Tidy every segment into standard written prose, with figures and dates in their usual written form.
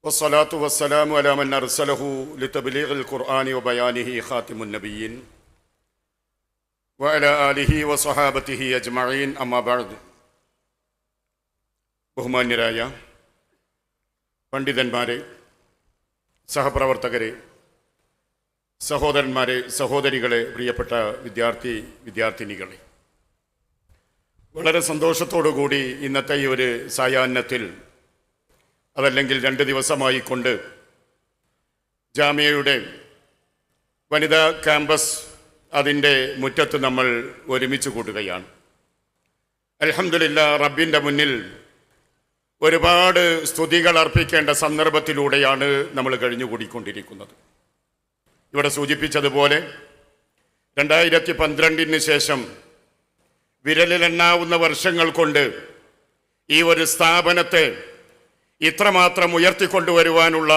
വസ്സലാത്തു വസ്സലാമു അലാ മൻ അർസലഹു ലിതബ്ലീഗിൽ ഖുർആനി വബയാനിഹി ഖാതിമുൻ നബിയ്യീൻ വഅലാ ആലിഹി വസഹാബത്തിഹി അജ്മഈൻ അമ്മാ ബഅദ്. ബഹുമാന്യരായ പണ്ഡിതന്മാരെ, സഹപ്രവർത്തകരെ, സഹോദരന്മാരെ, സഹോദരികളെ, പ്രിയപ്പെട്ട വിദ്യാർത്ഥിനികളെ, വളരെ സന്തോഷത്തോടുകൂടി ഇന്നത്തെ ഈ ഒരു സായാഹ്നത്തിൽ, അതല്ലെങ്കിൽ 2 ദിവസമായി കൊണ്ട് ജാമിയയുടെ വനിതാ ക്യാമ്പസ് അതിൻ്റെ മുറ്റത്ത് നമ്മൾ ഒരുമിച്ച് കൂട്ടുകയാണ്. അൽഹംദുലില്ലാഹ്, റബ്ബിൻ്റെ മുന്നിൽ ഒരുപാട് സ്തുതികൾ അർപ്പിക്കേണ്ട സന്ദർഭത്തിലൂടെയാണ് നമ്മൾ കഴിഞ്ഞുകൂടിക്കൊണ്ടിരിക്കുന്നത്. ഇവിടെ സൂചിപ്പിച്ചതുപോലെ 2012 ശേഷം വിരലിലെണ്ണാവുന്ന വർഷങ്ങൾ കൊണ്ട് ഈ ഒരു സ്ഥാപനത്തെ ഇത്രമാത്രം ഉയർത്തിക്കൊണ്ടുവരുവാനുള്ള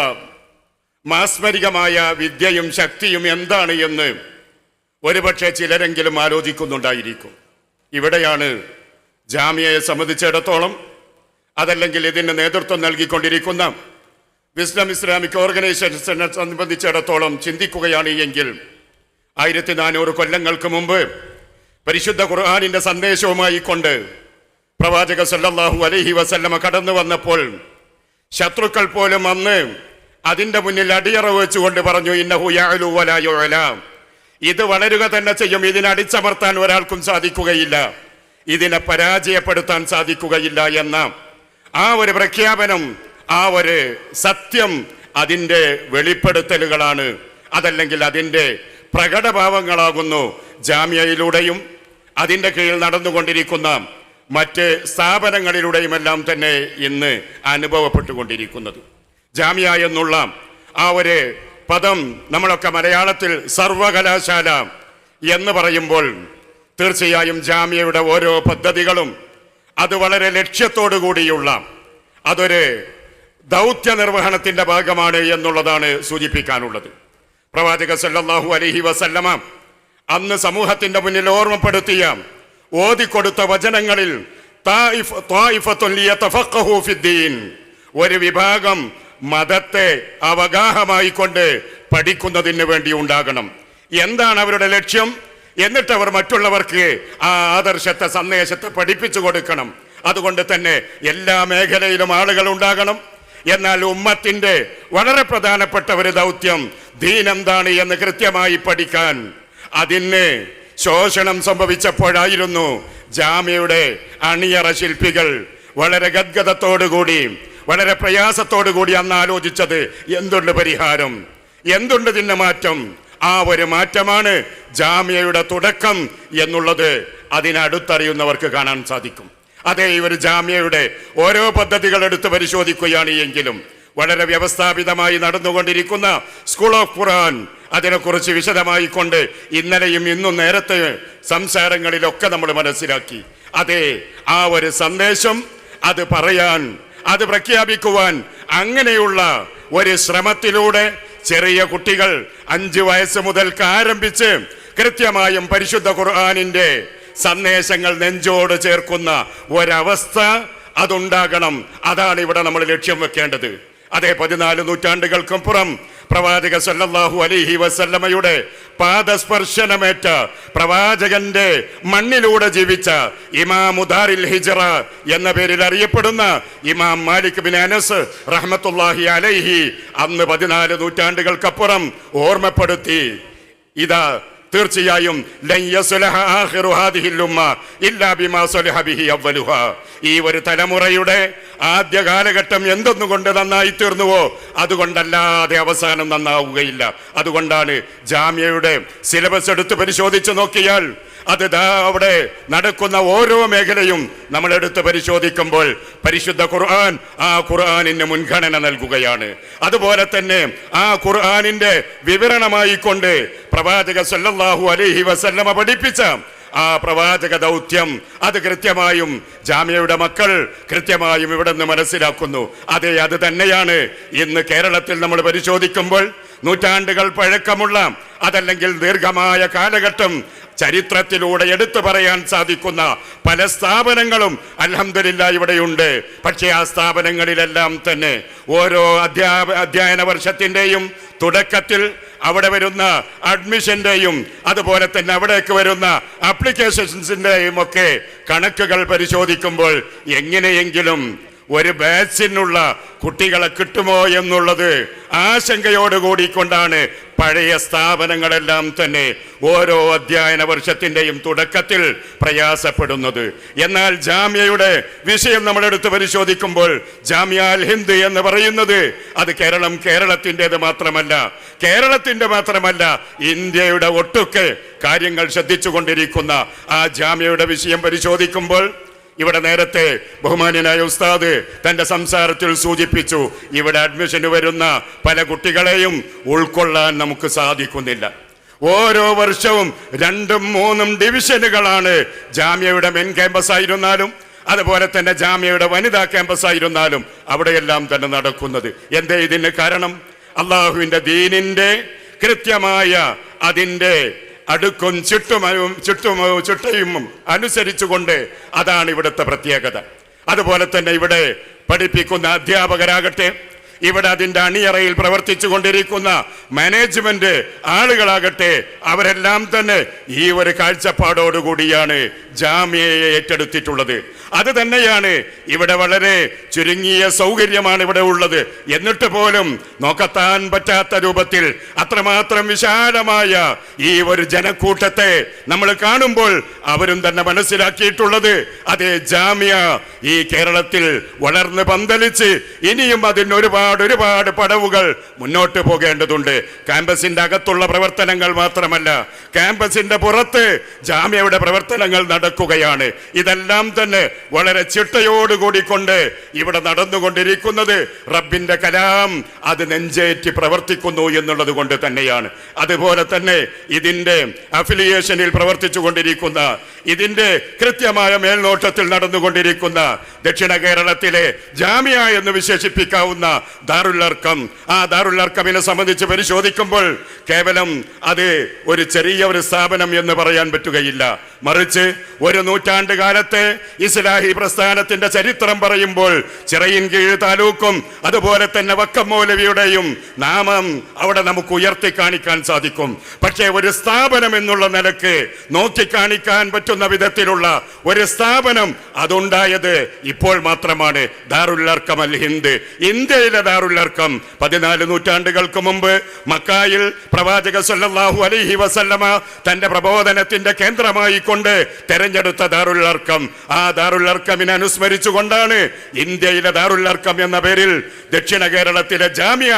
മാസ്മരികമായ വിദ്യയും ശക്തിയും എന്താണ് എന്ന് ഒരുപക്ഷെ ചിലരെങ്കിലും ആലോചിക്കുന്നുണ്ടായിരിക്കും. ഇവിടെയാണ് ജാമിയയെ സംബന്ധിച്ചിടത്തോളം, അതല്ലെങ്കിൽ ഇതിന് നേതൃത്വം നൽകിക്കൊണ്ടിരിക്കുന്ന വിസ്ഡം ഇസ്ലാമിക് ഓർഗനൈസേഷനെ സംബന്ധിച്ചിടത്തോളം ചിന്തിക്കുകയാണ് എങ്കിൽ 1400 കൊല്ലങ്ങൾക്ക് മുമ്പ് പരിശുദ്ധ ഖുർആനിന്റെ സന്ദേശവുമായി കൊണ്ട് പ്രവാചക സല്ലല്ലാഹു അലൈഹി വസല്ലമ കടന്നു വന്നപ്പോൾ ശത്രുക്കൾ പോലും അന്ന് അതിൻ്റെ മുന്നിൽ അടിയറ വെച്ചുകൊണ്ട് പറഞ്ഞു, ഇന്നഹു യഅലു വലാ യുഅല, ഇത് വളരുക തന്നെ ചെയ്യും, ഇതിനെ അടിച്ചമർത്താൻ ഒരാൾക്കും സാധിക്കുകയില്ല, ഇതിനെ പരാജയപ്പെടുത്താൻ സാധിക്കുകയില്ല എന്ന ആ ഒരു പ്രഖ്യാപനം, ആ ഒരു സത്യം അതിൻ്റെ വെളിപ്പെടുത്തലുകളാണ്, അതല്ലെങ്കിൽ അതിൻ്റെ പ്രകടഭാവങ്ങളാകുന്നു ജാമിയയിലൂടെയും അതിൻ്റെ കീഴിൽ നടന്നുകൊണ്ടിരിക്കുന്ന മറ്റ് സ്ഥാപനങ്ങളിലൂടെയുമെല്ലാം തന്നെ ഇന്ന് അനുഭവപ്പെട്ടുകൊണ്ടിരിക്കുന്നത്. ജാമിയ എന്നുള്ള ആ ഒരു പദം നമ്മളൊക്കെ മലയാളത്തിൽ സർവകലാശാല എന്ന് പറയുമ്പോൾ തീർച്ചയായും ജാമിയയുടെ ഓരോ പദ്ധതികളും അത് വളരെ ലക്ഷ്യത്തോടു കൂടിയുള്ള അതൊരു ദൗത്യ നിർവഹണത്തിൻ്റെ ഭാഗമാണ് എന്നുള്ളതാണ് സൂചിപ്പിക്കാനുള്ളത്. പ്രവാചക സല്ലല്ലാഹു അലൈഹി വസല്ലമ അന്ന് സമൂഹത്തിൻ്റെ മുന്നിൽ ഓർമ്മപ്പെടുത്തിയ ഓതിക്കൊടുത്ത വചനങ്ങളിൽ ഒരു വിഭാഗം മതത്തെ അവഗാഹമായിക്കൊണ്ട് പഠിക്കുന്നതിന് വേണ്ടി ഉണ്ടാകണം. എന്താണ് അവരുടെ ലക്ഷ്യം? എന്നിട്ട് അവർ മറ്റുള്ളവർക്ക് ആ ആദർശത്തെ, സന്ദേശത്തെ പഠിപ്പിച്ചു കൊടുക്കണം. അതുകൊണ്ട് തന്നെ എല്ലാ മേഖലയിലും ആളുകൾ ഉണ്ടാകണം. എന്നാൽ ഉമ്മത്തിന്റെ വളരെ പ്രധാനപ്പെട്ട ഒരു ദൗത്യം ദീൻ എന്താണ് എന്ന് കൃത്യമായി പഠിക്കാൻ, അതിന് ശോഷണം സംഭവിച്ചപ്പോഴായിരുന്നു ജാമിയയുടെ അണിയറ ശില്പികൾ വളരെ ഗദ്ഗതത്തോടുകൂടി, വളരെ പ്രയാസത്തോടുകൂടി അന്ന് ആലോചിച്ചത്, എന്തുണ്ട് പരിഹാരം, എന്തുണ്ട് ഇതിന്റെ മാറ്റം? ആ ഒരു മാറ്റമാണ് ജാമിയയുടെ തുടക്കം എന്നുള്ളത് അതിനടുത്തറിയുന്നവർക്ക് കാണാൻ സാധിക്കും. അതേ, ഈ ഒരു ജാമിയയുടെ ഓരോ പദ്ധതികൾ എടുത്ത് പരിശോധിക്കുകയാണ് എങ്കിലും വളരെ വ്യവസ്ഥാപിതമായി നടന്നുകൊണ്ടിരിക്കുന്ന സ്കൂൾ ഓഫ് ഖുർആൻ, അതിനെക്കുറിച്ച് വിശദമായി കൊണ്ട് ഇന്നലെയും ഇന്നും നേരത്തെ സംസാരങ്ങളിലൊക്കെ നമ്മൾ മനസ്സിലാക്കി. അതെ, ആ ഒരു സന്ദേശം അത് പറയാൻ, അത് പ്രഖ്യാപിക്കുവാൻ അങ്ങനെയുള്ള ഒരു ശ്രമത്തിലൂടെ ചെറിയ കുട്ടികൾ 5 വയസ്സ് മുതൽക്ക് ആരംഭിച്ച് കൃത്യമായും പരിശുദ്ധ ഖുർആനിന്റെ സന്ദേശങ്ങൾ നെഞ്ചോട് ചേർക്കുന്ന ഒരവസ്ഥ അതുണ്ടാകണം. അതാണ് ഇവിടെ നമ്മൾ ലക്ഷ്യം വെക്കേണ്ടത്. അതേ, 14 നൂറ്റാണ്ടുകൾക്കപ്പുറം പ്രവാചക സല്ലല്ലാഹു അലൈഹി വസല്ലമയുടെ പാദസ്പർശനമേറ്റ പ്രവാചകന്റെ മണ്ണിലൂടെ ജീവിച്ച ഇമാം ദാരിൽ ഹിജ്റ എന്ന പേരിൽ അറിയപ്പെടുന്ന ഇമാം മാലിക് ബിൻ അനസ് റഹ്മത്തുള്ളാഹി അലൈഹി അന്ന് 14 നൂറ്റാണ്ടുകൾക്കപ്പുറം ഓർമ്മപ്പെടുത്തി, ഇതാ തീർച്ചയായും ഈ ഒരു തലമുറയുടെ ആദ്യ കാലഘട്ടം എന്തൊന്നുകൊണ്ട് നന്നായി തീർന്നുവോ അതുകൊണ്ടല്ലാതെ അവസാനം നന്നാവുകയില്ല. അതുകൊണ്ടാണ് ജാമിയയുടെ സിലബസ് എടുത്ത് പരിശോധിച്ച് നോക്കിയാൽ അത് അവിടെ നടക്കുന്ന ഓരോ മേഖലയും നമ്മളെടുത്ത് പരിശോധിക്കുമ്പോൾ പരിശുദ്ധ ഖുർആൻ ആ ഖുർആനിന് മുൻഗണന നൽകുകയാണ്. അതുപോലെ തന്നെ ആ ഖുർആനിന്റെ വിവരണമായി കൊണ്ട് പ്രവാചക സല്ലല്ലാഹു അലൈഹി വസല്ലമ പഠിപ്പിച്ച ആ പ്രവാചക ദൗത്യം അത് കൃത്യമായും ജാമിയയുടെ മക്കൾ കൃത്യമായും ഇവിടെ നിന്ന് മനസ്സിലാക്കുന്നു. അതെ, അത് തന്നെയാണ് ഇന്ന് കേരളത്തിൽ നമ്മൾ പരിശോധിക്കുമ്പോൾ നൂറ്റാണ്ടുകൾ പഴക്കമുള്ള, അതല്ലെങ്കിൽ ദീർഘമായ കാലഘട്ടം ചരിത്രത്തിലൂടെ എടുത്തു പറയാൻ സാധിക്കുന്ന പല സ്ഥാപനങ്ങളും അൽഹംദുലില്ലാഹ് ഇവിടെയുണ്ട്. പക്ഷേ ആ സ്ഥാപനങ്ങളിലെല്ലാം തന്നെ ഓരോ അധ്യയന വർഷത്തിൻ്റെയും തുടക്കത്തിൽ അവിടെ വരുന്ന അഡ്മിഷന്റെയും അതുപോലെ തന്നെ അവിടേക്ക് വരുന്ന ആപ്ലിക്കേഷൻസിന്റെയും ഒക്കെ കണക്കുകൾ പരിശോധിക്കുമ്പോൾ എങ്ങനെയെങ്കിലും ഒരു ബാച്ചിനുള്ള കുട്ടികളെ കിട്ടുമോ എന്നുള്ളത് ആശങ്കയോടുകൂടിക്കൊണ്ടാണ് പഴയ സ്ഥാപനങ്ങളെല്ലാം തന്നെ ഓരോ അധ്യയന വർഷത്തിൻ്റെയും തുടക്കത്തിൽ പ്രയാസപ്പെടുന്നത്. എന്നാൽ ജാമ്യയുടെ വിഷയം നമ്മളെടുത്ത് പരിശോധിക്കുമ്പോൾ ജാമിയ അൽ ഹിന്ദ് എന്ന് പറയുന്നത് അത് കേരളത്തിൻ്റെത് മാത്രമല്ല, ഇന്ത്യയുടെ ഒട്ടുക്കെ കാര്യങ്ങൾ ശ്രദ്ധിച്ചു കൊണ്ടിരിക്കുന്ന ആ ജാമ്യയുടെ വിഷയം പരിശോധിക്കുമ്പോൾ ഇവിടെ നേരത്തെ ബഹുമാന്യനായ ഉസ്താദ് തന്റെ സംസാരത്തിൽ സൂചിപ്പിച്ചു, ഇവിടെ അഡ്മിഷന് വരുന്ന പല കുട്ടികളെയും ഉൾക്കൊള്ളാൻ നമുക്ക് സാധിക്കുന്നില്ല. ഓരോ വർഷവും 2-3 ഡിവിഷനുകളാണ് ജാമ്യയുടെ മെയിൻ ക്യാമ്പസ് ആയിരുന്നാലും അതുപോലെ തന്നെ ജാമ്യയുടെ വനിതാ ക്യാമ്പസ് ആയിരുന്നാലും അവിടെയെല്ലാം തന്നെ നടക്കുന്നത്. എന്തേ ഇതിന് കാരണം? അള്ളാഹുവിന്റെ ദീനിന്റെ കൃത്യമായ അതിൻ്റെ അടുക്കും ചുട്ടയും അനുസരിച്ചുകൊണ്ട് അതാണ് ഇവിടുത്തെ പ്രത്യേകത. അതുപോലെ തന്നെ ഇവിടെ പഠിപ്പിക്കുന്ന അധ്യാപകരാകട്ടെ, ഇവിടെ അതിൻ്റെ അണിയറയിൽ പ്രവർത്തിച്ചു കൊണ്ടിരിക്കുന്ന മാനേജ്മെന്റ് ആളുകളാകട്ടെ, അവരെല്ലാം തന്നെ ഈ ഒരു കാഴ്ചപ്പാടോടുകൂടിയാണ് ജാമ്യയെ ഏറ്റെടുത്തിട്ടുള്ളത്. അത് തന്നെയാണ് ഇവിടെ വളരെ ചുരുങ്ങിയ സൗകര്യമാണ് ഇവിടെ ഉള്ളത്. എന്നിട്ട് പോലും നോക്കത്താൻ പറ്റാത്ത രൂപത്തിൽ അത്രമാത്രം വിശാലമായ ഈ ഒരു ജനക്കൂട്ടത്തെ നമ്മൾ കാണുമ്പോൾ അവരും തന്നെ മനസ്സിലാക്കിയിട്ടുള്ളത് അതേ ജാമ്യ ഈ കേരളത്തിൽ വളർന്ന് പന്തലിച്ച് ഇനിയും അതിന് ഒരുപാട് പടവുകൾ മുന്നോട്ട് പോകേണ്ടതുണ്ട്. ക്യാമ്പസിന്റെ അകത്തുള്ള പ്രവർത്തനങ്ങൾ മാത്രമല്ല, ക്യാമ്പസിന്റെ പുറത്ത് ജാമ്യയുടെ പ്രവർത്തനങ്ങൾ നടക്കുകയാണ്. ഇതെല്ലാം തന്നെ വളരെ ചിട്ടയോടുകൂടിക്കൊണ്ട് ഇവിടെ നടന്നുകൊണ്ടിരിക്കുന്നത് റബ്ബിന്റെ കലാം അത് നെഞ്ചേറ്റി പ്രവർത്തിക്കുന്നു എന്നുള്ളത് കൊണ്ട് തന്നെയാണ്. അതുപോലെ തന്നെ ഇതിന്റെ അഫിലിയേഷനിൽ പ്രവർത്തിച്ചു കൊണ്ടിരിക്കുന്ന, ഇതിന്റെ കൃത്യമായ മേൽനോട്ടത്തിൽ നടന്നുകൊണ്ടിരിക്കുന്ന ദക്ഷിണ കേരളത്തിലെ ജാമിയ എന്ന് വിശേഷിപ്പിക്കാവുന്ന ദാറുൽ അർക്കം, ആ ദാറുൽ അർക്കമിനെ സംബന്ധിച്ച് പരിശോധിക്കുമ്പോൾ കേവലം അത് ഒരു ചെറിയ ഒരു സ്ഥാപനം എന്ന് പറയാൻ പറ്റുകയില്ല. മറിച്ച് ഒരു നൂറ്റാണ്ട് കാലത്തെ ഇസ്ലാഹി പ്രസ്ഥാനത്തിന്റെ ചരിത്രം പറയുമ്പോൾ ചിറയിൻകീഴ് താലൂക്കും അതുപോലെ തന്നെ വക്കം മൗലവിയുടെയും നാമം അവിടെ നമുക്ക് ഉയർത്തി കാണിക്കാൻ സാധിക്കും. പക്ഷേ ഒരു സ്ഥാപനം എന്നുള്ള നിലക്ക് നോക്കിക്കാണിക്കാൻ പറ്റുന്ന വിധത്തിലുള്ള ഒരു സ്ഥാപനം അതുണ്ടായത് ഇപ്പോൾ മാത്രമാണ്. ദാറുൽ അർക്കം അൽ ഹിന്ദ്, ഇന്ത്യയിലെ ദാറുൽ അർക്കം 14 നൂറ്റാണ്ടുകൾക്ക് മുമ്പ് മക്കായിൽ പ്രവാചക സല്ലല്ലാഹു അലൈഹി വസല്ലമ തന്റെ പ്രബോധനത്തിന്റെ കേന്ദ്രമായി കൊണ്ട് തെരഞ്ഞെടുത്ത ദാറുൽ അർക്കം, ആ ദാറുൽ അർക്കമിനെ അനുസ്മരിച്ചുകൊണ്ടാണ് ഇന്ത്യയിലെ ദാറുൽ അർക്കം എന്ന പേരിൽ ദക്ഷിണ കേരളത്തിലെ ജാമിയ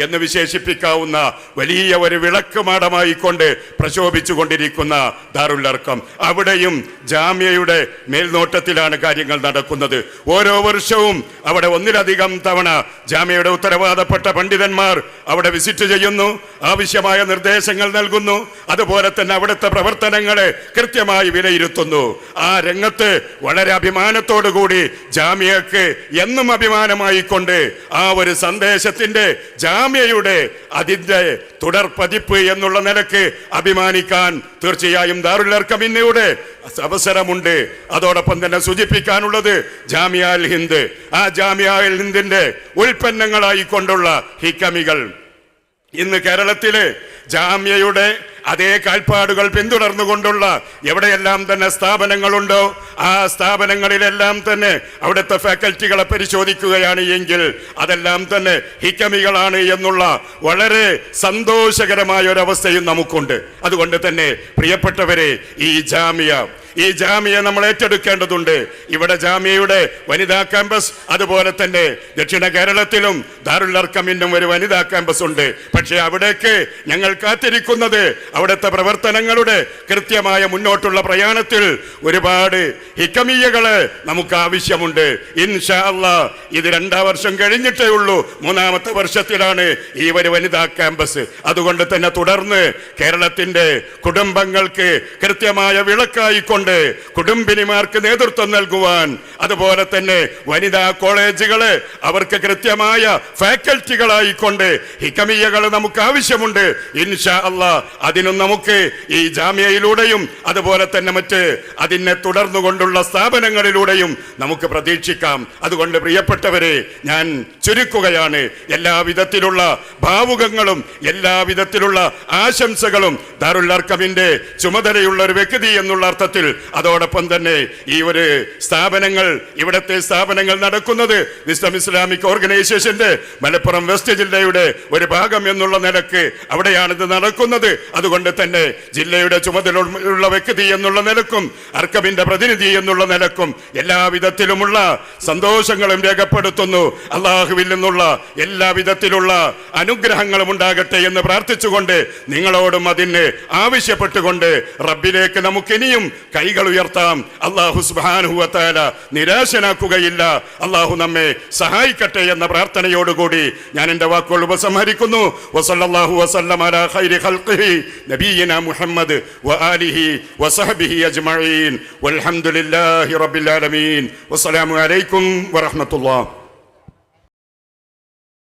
എന്ന് വിശേഷിപ്പിക്കാവുന്ന വലിയ ഒരു വിളക്ക് മാടമായി കൊണ്ട് പ്രശോഭിച്ചു കൊണ്ടിരിക്കുന്ന ദാറുൽ അർക്കം. അവിടെയും ജാമിയയുടെ മേൽനോട്ടത്തിലാണ് കാര്യങ്ങൾ നടക്കുന്നത്. ഓരോ വർഷവും അവിടെ ഒന്നിലധികം തവണ ജാമിയയുടെ ഉത്തരവാദപ്പെട്ട പണ്ഡിതന്മാർ അവിടെ വിസിറ്റ് ചെയ്യുന്നു, ആവശ്യമായ നിർദ്ദേശങ്ങൾ നൽകുന്നു, അതുപോലെ തന്നെ അവിടുത്തെ പ്രവർത്തനങ്ങളെ കൃത്യമായി വിലയിരുത്തുന്നു. ആ രംഗത്ത് വളരെ അഭിമാനത്തോടു കൂടി ജാമിയക്ക് എന്നും അഭിമാനമായി കൊണ്ട് ആ ഒരു സന്ദേശത്തിന്റെ ജാമിയയുടെ അതിന്റെ തുടർ പതിപ്പ് എന്നുള്ള നിലക്ക് അഭിമാനിക്കാൻ തീർച്ചയായും ദാറുൽ അർക്കമിന്നയുടെ അവസരമുണ്ട്. അതോടൊപ്പം തന്നെ സൂചിപ്പിക്കാനുള്ളത് ജാമിയ അൽ ഹിന്ദ്, ആ ജാമിയ അൽ ഹിന്ദിന്റെ ഉൽപ്പന്നങ്ങളായിക്കൊണ്ടുള്ള ഹിക്കമികൾ ഇന്ന് കേരളത്തിലെ ജാമ്യയുടെ അതേ കാൽപ്പാടുകൾ പിന്തുടർന്നുകൊണ്ടുള്ള എവിടെയെല്ലാം തന്നെ സ്ഥാപനങ്ങളുണ്ടോ ആ സ്ഥാപനങ്ങളിലെല്ലാം തന്നെ അവിടുത്തെ ഫാക്കൽറ്റികളെ പരിശോധിക്കുകയാണ് എങ്കിൽ അതെല്ലാം തന്നെ ഹിക്കമികളാണ് എന്നുള്ള വളരെ സന്തോഷകരമായ ഒരവസ്ഥയും നമുക്കുണ്ട്. അതുകൊണ്ട് തന്നെ പ്രിയപ്പെട്ടവരെ, ഈ ജാമിയ നമ്മൾ ഏറ്റെടുക്കേണ്ടതുണ്ട്. ഇവിടെ ജാമിയയുടെ വനിതാ ക്യാമ്പസ്, അതുപോലെ തന്നെ ദക്ഷിണ കേരളത്തിലും ദാറുൽ അർക്കമിനും ഒരു വനിതാ ക്യാമ്പസ് ഉണ്ട്. പക്ഷേ അവിടേക്ക് ഞങ്ങൾ കാത്തിരിക്കുന്നത് അവിടുത്തെ പ്രവർത്തനങ്ങളുടെ കൃത്യമായ മുന്നോട്ടുള്ള പ്രയാണത്തിൽ ഒരുപാട് ഹിക്കമിയകള് നമുക്ക് ആവശ്യമുണ്ട്. ഇൻഷാ അല്ലാഹ് ഇത് 2ാം വർഷം കഴിഞ്ഞിട്ടേ ഉള്ളൂ, 3ാമത്തെ വർഷത്തിലാണ് ഈ ഒരു വനിതാ ക്യാമ്പസ്. അതുകൊണ്ട് തന്നെ തുടർന്ന് കേരളത്തിന്റെ കുടുംബങ്ങൾക്ക് കൃത്യമായ വിളക്കായിക്കൊണ്ട് കൊണ്ട് കുടുംബിനിമാർക്ക് നേതൃത്വം നൽകുവാൻ, അതുപോലെ തന്നെ വനിതാ കോളേജുകള് അവർക്ക് കൃത്യമായ ഫാക്കൽറ്റികളായിക്കൊണ്ട് ഹികമിയകൾ നമുക്ക് ആവശ്യമുണ്ട്. ഇൻഷാ അല്ലാഹ് അതിനും നമുക്ക് ഈ ജാമ്യയിലൂടെയും അതുപോലെ തന്നെ മറ്റ് അതിനെ തുടർന്നുകൊണ്ടുള്ള സ്ഥാപനങ്ങളിലൂടെയും നമുക്ക് പ്രതീക്ഷിക്കാം. അതുകൊണ്ട് പ്രിയപ്പെട്ടവരെ, ഞാൻ ചുരുക്കുകയാണ്. എല്ലാവിധത്തിലുള്ള ഭാവുകങ്ങളും എല്ലാവിധത്തിലുള്ള ആശംസകളും ദാറുൽ അർഖമിന്റെ ചുമതലയുള്ള ഒരു വ്യക്തി എന്നുള്ള അർത്ഥത്തിൽ, അതോടൊപ്പം തന്നെ ഈ ഒരു സ്ഥാപനങ്ങൾ, ഇവിടത്തെ സ്ഥാപനങ്ങൾ നടക്കുന്നത് വിസ്ഡം ഇസ്ലാമിക് ഓർഗനൈസേഷന്റെ മലപ്പുറം വെസ്റ്റ് ജില്ലയുടെ ഒരു ഭാഗം എന്നുള്ള നിലക്ക് അവിടെയാണിത് നടക്കുന്നത്. അതുകൊണ്ട് തന്നെ ജില്ലയുടെ ചുമതലയുള്ള വ്യക്തി എന്നുള്ള നിലക്കും അർഖമിന്റെ പ്രതിനിധി എന്നുള്ള നിലക്കും എല്ലാവിധത്തിലുമുള്ള സന്തോഷങ്ങളും രേഖപ്പെടുത്തുന്നു. അള്ളാഹുവിൽ നിന്നുള്ള എല്ലാവിധത്തിലുള്ള അനുഗ്രഹങ്ങളും ഉണ്ടാകട്ടെ എന്ന് പ്രാർത്ഥിച്ചുകൊണ്ട് നിങ്ങളോടും അതിന് ആവശ്യപ്പെട്ടുകൊണ്ട് റബ്ബിലേക്ക് നമുക്ക് ഇനിയും കൈകൾ ഉയർത്താം. അള്ളാഹു സുബ്ഹാനഹു വ തആല നിരാശനാക്കുകയില്ല. അള്ളാഹു നമ്മെ സഹായിക്കട്ടെ എന്ന പ്രാർത്ഥനയോടുകൂടി ഞാൻ എൻ്റെ വാക്കുകൾ ഉപസംഹരിക്കുന്നു. വസല്ലല്ലാഹു വസല്ലമ അലാ ഖൈരി ഖൽഖിഹി നബിയിനാ മുഹമ്മദ് വആലിഹി വസഹ്ബിഹി അജ്മഈൻ വൽഹംദുലില്ലാഹി റബ്ബിൽ ആലമീൻ. വസ്സലാമു അലൈക്കും വറഹ്മത്തുള്ളാഹി.